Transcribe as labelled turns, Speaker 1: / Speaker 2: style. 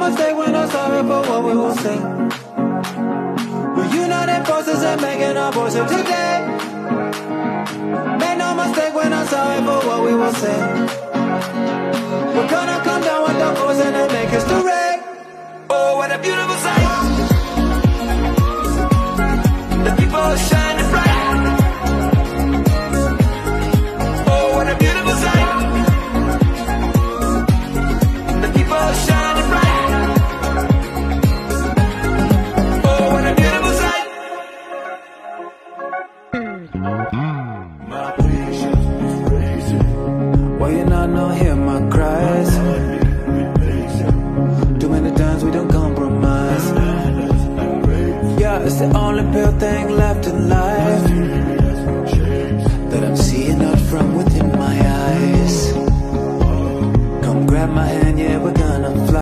Speaker 1: mistake, we're not sorry for what we will say. We're united forces and making our voice heard today. Make no mistake, we're not sorry for what we will say. We're gonna come down with the force and then make history. Oh, what a beautiful sight. The people are shining bright. Oh, what a beautiful sight. The people are shining bright. Oh, what a beautiful sight. My patience, why you not hear my cries? Too many times we don't compromise. Yeah, it's the only pure thing left in life.